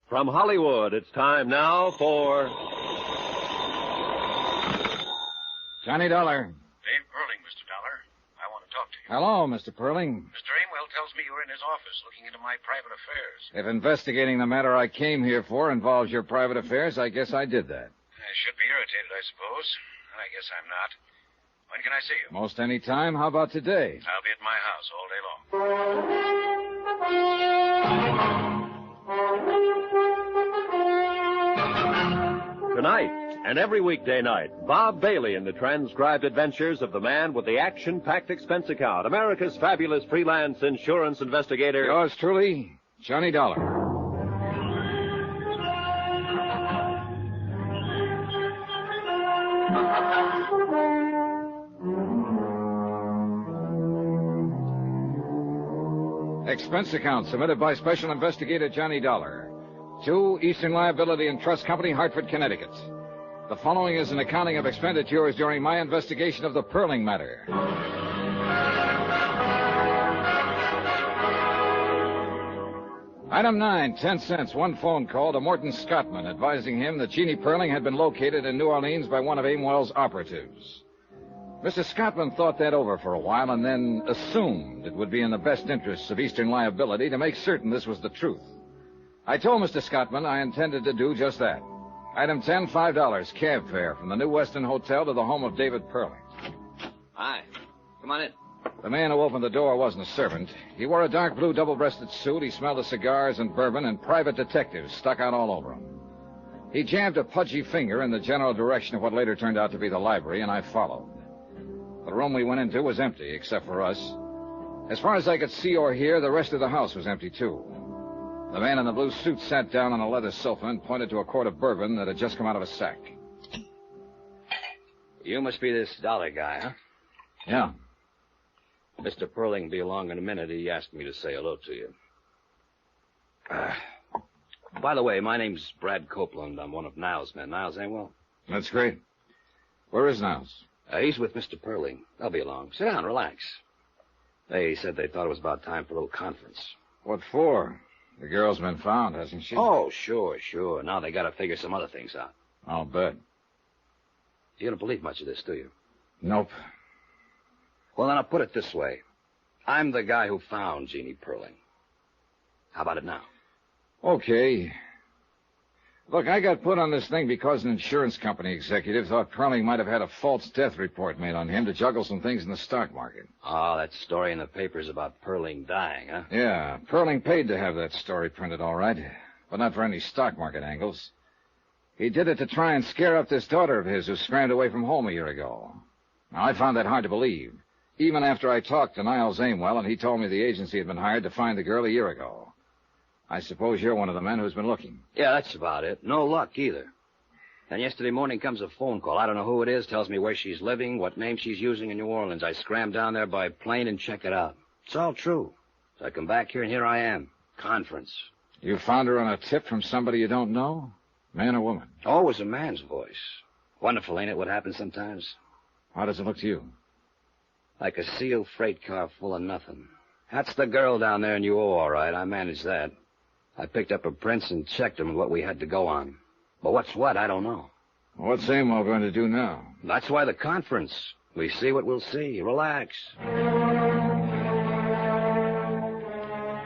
From Hollywood, it's time now for... Johnny Dollar. Dave Perling, Mr. Dollar. I want to talk to you. Hello, Mr. Perling. Mr. Amwell tells me you're in his office looking into my private affairs. If investigating the matter I came here for involves your private affairs, I guess I did that. I should be irritated, I suppose. I guess I'm not. When can I see you? Most any time. How about today? I'll be at my house all day long. Tonight, and every weekday night, Bob Bailey in the transcribed adventures of the man with the action-packed expense account, America's fabulous freelance insurance investigator. Yours truly, Johnny Dollar. Expense account submitted by Special Investigator Johnny Dollar to Eastern Liability and Trust Company, Hartford, Connecticut. The following is an accounting of expenditures during my investigation of the Perling matter. Item 9, 10 cents, one phone call to Morton Scottman advising him that Jeannie Perling had been located in New Orleans by one of Amwell's operatives. Mr. Scottman thought that over for a while and then assumed it would be in the best interests of Eastern Liability to make certain this was the truth. I told Mr. Scottman I intended to do just that. Item 10, $5, cab fare from the New Weston Hotel to the home of David Perling. Hi. Come on in. The man who opened the door wasn't a servant. He wore a dark blue double-breasted suit. He smelled of cigars and bourbon, and private detectives stuck out all over him. He jammed a pudgy finger in the general direction of what later turned out to be the library, and I followed. The room we went into was empty, except for us. As far as I could see or hear, the rest of the house was empty, too. The man in the blue suit sat down on a leather sofa and pointed to a quart of bourbon that had just come out of a sack. You must be this Dollar guy, huh? Yeah. Mr. Perling will be along in a minute. He asked me to say hello to you. By the way, my name's Brad Copeland. I'm one of Niles' men. Niles Amwell? That's great. Where is Niles? He's with Mr. Perling. They'll be along. Sit down, relax. They said they thought it was about time for a little conference. What for? The girl's been found, hasn't she? Oh, sure. Now they got to figure some other things out. I'll bet. You don't believe much of this, do you? Nope. Well, then I'll put it this way. I'm the guy who found Jeannie Perling. How about it now? Okay. Look, I got put on this thing because an insurance company executive thought Perling might have had a false death report made on him to juggle some things in the stock market. Oh, that story in the papers about Perling dying, huh? Yeah, Perling paid to have that story printed, all right, but not for any stock market angles. He did it to try and scare up this daughter of his who scrammed away from home a year ago. Now, I found that hard to believe, even after I talked to Niles Amwell and he told me the agency had been hired to find the girl a year ago. I suppose you're one of the men who's been looking. Yeah, that's about it. No luck, either. Then yesterday morning comes a phone call. I don't know who it is, tells me where she's living, what name she's using in New Orleans. I scram down there by plane and check it out. It's all true. So I come back here, and here I am. Conference. You found her on a tip from somebody you don't know? Man or woman? Always a man's voice. Wonderful, ain't it, what happens sometimes? How does it look to you? Like a sealed freight car full of nothing. That's the girl down there in UO, all right. I managed that. I picked up her prints and checked them with what we had to go on. But what's what, I don't know. What's Amwell going to do now? That's why the conference. We see what we'll see. Relax.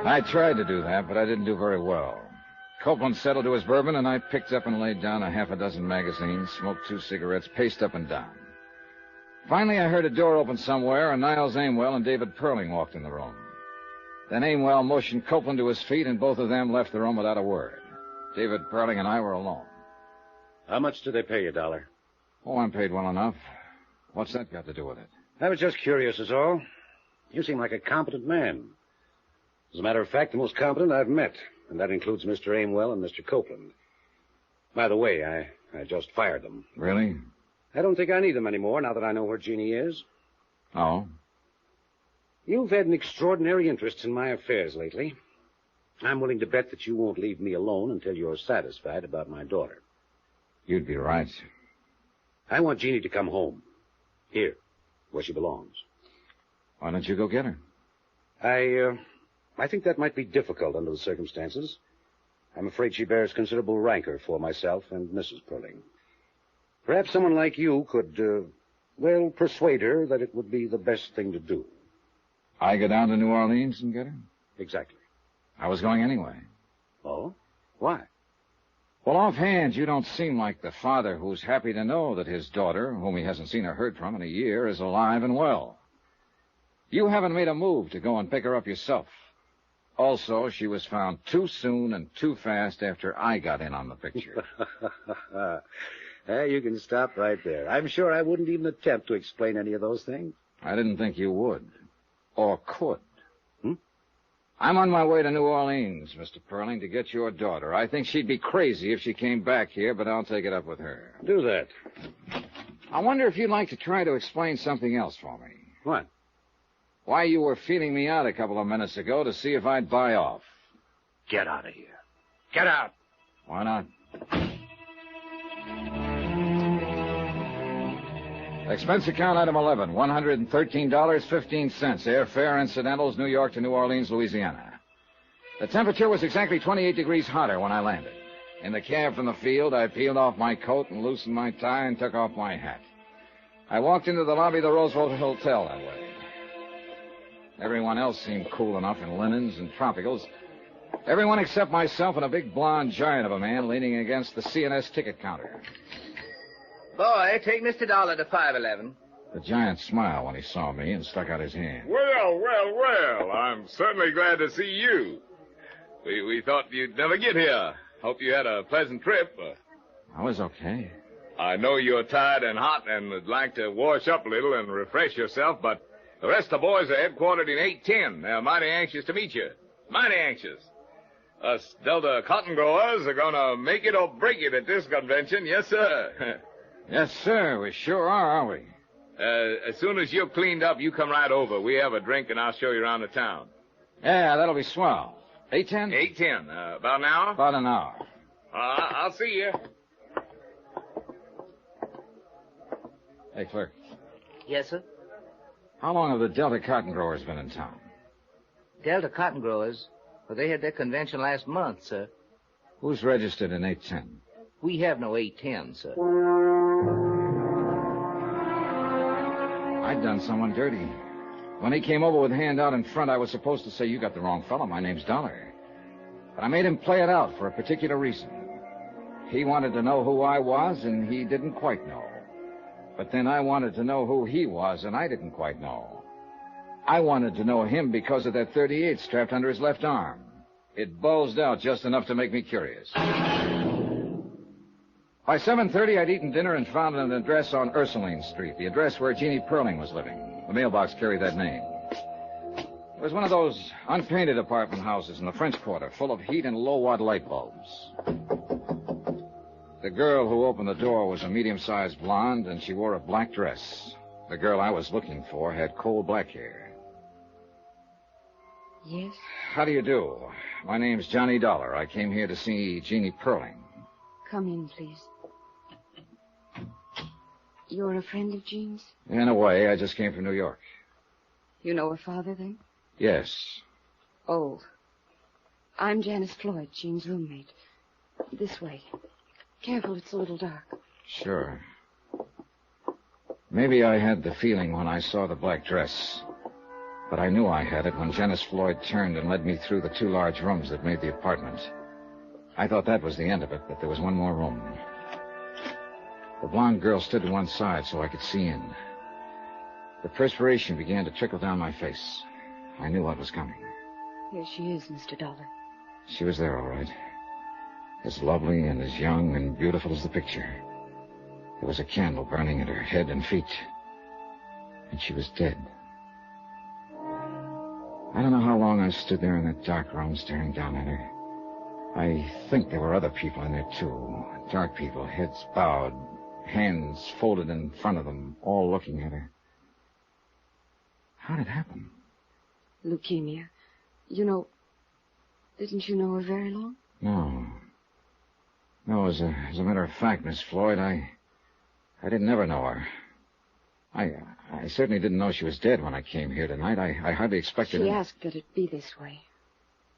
I tried to do that, but I didn't do very well. Copeland settled to his bourbon, and I picked up and laid down a half a dozen magazines, smoked 2 cigarettes, paced up and down. Finally, I heard a door open somewhere, and Niles Amwell and David Perling walked in the room. Then Amwell motioned Copeland to his feet, and both of them left the room without a word. David Perling and I were alone. How much do they pay you, Dollar? Oh, I'm paid well enough. What's that got to do with it? I was just curious, is all. You seem like a competent man. As a matter of fact, the most competent I've met, and that includes Mr. Amwell and Mr. Copeland. By the way, I just fired them. Really? I don't think I need them anymore now that I know where Jeannie is. Oh? You've had an extraordinary interest in my affairs lately. I'm willing to bet that you won't leave me alone until you're satisfied about my daughter. You'd be right. I want Jeannie to come home. Here, where she belongs. Why don't you go get her? I think that might be difficult under the circumstances. I'm afraid she bears considerable rancor for myself and Mrs. Perling. Perhaps someone like you could, persuade her that it would be the best thing to do. I go down to New Orleans and get her? Exactly. I was going anyway. Oh? Why? Well, offhand, you don't seem like the father who's happy to know that his daughter, whom he hasn't seen or heard from in a year, is alive and well. You haven't made a move to go and pick her up yourself. Also, she was found too soon and too fast after I got in on the picture. You can stop right there. I'm sure I wouldn't even attempt to explain any of those things. I didn't think you would. Or could. I'm on my way to New Orleans, Mr. Perling, to get your daughter. I think she'd be crazy if she came back here, but I'll take it up with her. Do that. I wonder if you'd like to try to explain something else for me. What? Why you were feeling me out a couple of minutes ago to see if I'd buy off. Get out of here. Get out. Why not? Expense account item 11, $113.15. Airfare, incidentals, New York to New Orleans, Louisiana. The temperature was exactly 28 degrees hotter when I landed. In the cab from the field, I peeled off my coat and loosened my tie and took off my hat. I walked into the lobby of the Roosevelt Hotel that way. Everyone else seemed cool enough in linens and tropicals. Everyone except myself and a big blonde giant of a man leaning against the CNS ticket counter. Boy, take Mr. Dollar to 511. The giant smiled when he saw me and stuck out his hand. Well, I'm certainly glad to see you. We thought you'd never get here. Hope you had a pleasant trip. I was okay. I know you're tired and hot and would like to wash up a little and refresh yourself, but the rest of the boys are headquartered in 810. They're mighty anxious to meet you. Mighty anxious. Us Delta cotton growers are going to make it or break it at this convention. Yes, sir. Yes, sir. We sure are, aren't we? As soon as you're cleaned up, you come right over. We have a drink, and I'll show you around the town. Yeah, that'll be swell. 8:10? 8:10. About an hour? About an hour. I'll see you. Hey, clerk. Yes, sir? How long have the Delta cotton growers been in town? Delta cotton growers? Well, they had their convention last month, sir. Who's registered in 810? We have no 810, sir. I'd done someone dirty. When he came over with a hand out in front, I was supposed to say, you got the wrong fellow. My name's Dollar. But I made him play it out for a particular reason. He wanted to know who I was, and he didn't quite know. But then I wanted to know who he was, and I didn't quite know. I wanted to know him because of that .38 strapped under his left arm. It bulged out just enough to make me curious. By 7:30, I'd eaten dinner and found an address on Ursuline Street, the address where Jeannie Perling was living. The mailbox carried that name. It was one of those unpainted apartment houses in the French Quarter, full of heat and low-watt light bulbs. The girl who opened the door was a medium-sized blonde, and she wore a black dress. The girl I was looking for had coal black hair. Yes? How do you do? My name's Johnny Dollar. I came here to see Jeannie Perling. Come in, please. You're a friend of Jean's? In a way, I just came from New York. You know her father, then? Yes. Oh. I'm Janice Floyd, Jean's roommate. This way. Careful, it's a little dark. Sure. Maybe I had the feeling when I saw the black dress. But I knew I had it when Janice Floyd turned and led me through the two large rooms that made the apartment. I thought that was the end of it, but there was one more room. The blonde girl stood to one side so I could see in. The perspiration began to trickle down my face. I knew what was coming. Here she is, Mr. Dollar. She was there, all right. As lovely and as young and beautiful as the picture. There was a candle burning at her head and feet. And she was dead. I don't know how long I stood there in that dark room staring down at her. I think there were other people in there, too. Dark people, heads bowed, hands folded in front of them, all looking at her. How did it happen? Leukemia. Didn't you know her very long? No. No, as a matter of fact, Miss Floyd, I didn't ever know her. I certainly didn't know she was dead when I came here tonight. I hardly expected... She asked that it be this way.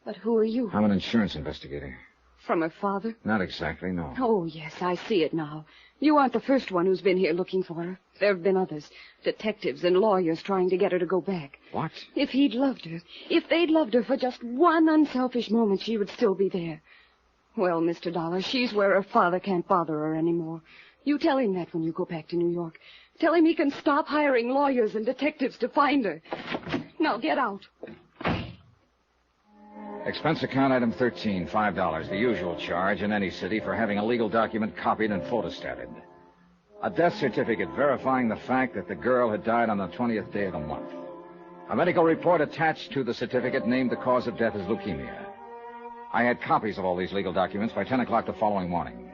But who are you? I'm an insurance investigator. From her father? Not exactly, no. Oh, yes, I see it now. You aren't the first one who's been here looking for her. There have been others. Detectives and lawyers trying to get her to go back. What? If he'd loved her, if they'd loved her for just one unselfish moment, she would still be there. Well, Mr. Dollar, she's where her father can't bother her anymore. You tell him that when you go back to New York. Tell him he can stop hiring lawyers and detectives to find her. Now, get out. Expense account item 13, $5, the usual charge in any city for having a legal document copied and photostated. A death certificate verifying the fact that the girl had died on the 20th day of the month. A medical report attached to the certificate named the cause of death as leukemia. I had copies of all these legal documents by 10 o'clock the following morning.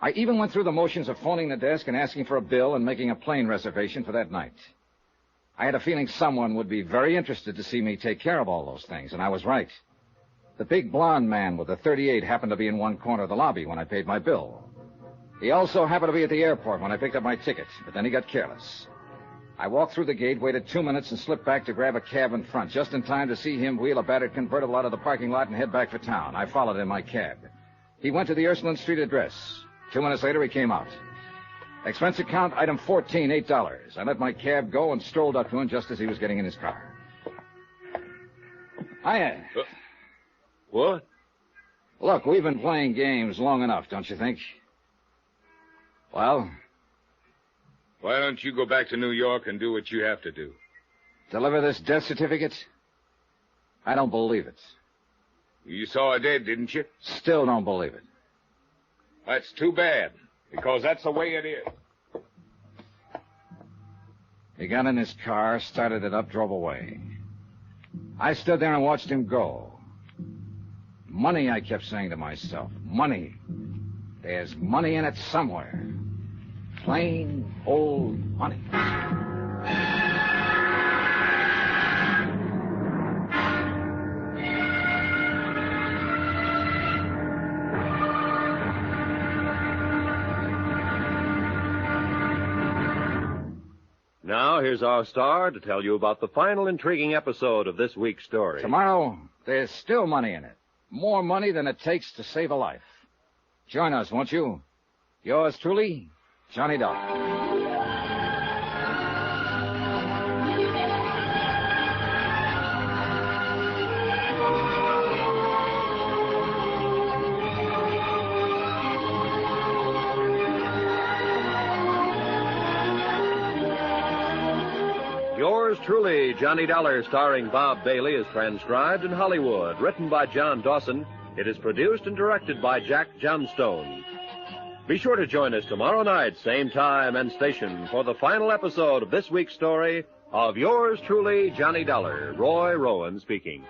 I even went through the motions of phoning the desk and asking for a bill and making a plane reservation for that night. I had a feeling someone would be very interested to see me take care of all those things, and I was right. The big blonde man with the .38 happened to be in one corner of the lobby when I paid my bill. He also happened to be at the airport when I picked up my ticket, but then he got careless. I walked through the gate, waited 2 minutes, and slipped back to grab a cab in front, just in time to see him wheel a battered convertible out of the parking lot and head back for town. I followed in my cab. He went to the Ursuline Street address. 2 minutes later, he came out. Expense account, item 14, $8. I let my cab go and strolled up to him just as he was getting in his car. Hiya. What? Look, we've been playing games long enough, don't you think? Well? Why don't you go back to New York and do what you have to do? Deliver this death certificate? I don't believe it. You saw her dead, didn't you? Still don't believe it. That's too bad, because that's the way it is. He got in his car, started it up, drove away. I stood there and watched him go. Money, I kept saying to myself. Money. There's money in it somewhere. Plain old money. Now, here's our star to tell you about the final intriguing episode of this week's story. Tomorrow, there's still money in it. More money than it takes to save a life. Join us, won't you? Yours truly, Johnny Dollar. Yours truly, Johnny Dollar, starring Bob Bailey, is transcribed in Hollywood. Written by John Dawson, it is produced and directed by Jack Johnstone. Be sure to join us tomorrow night, same time and station, for the final episode of this week's story of Yours truly, Johnny Dollar. Roy Rowan speaking.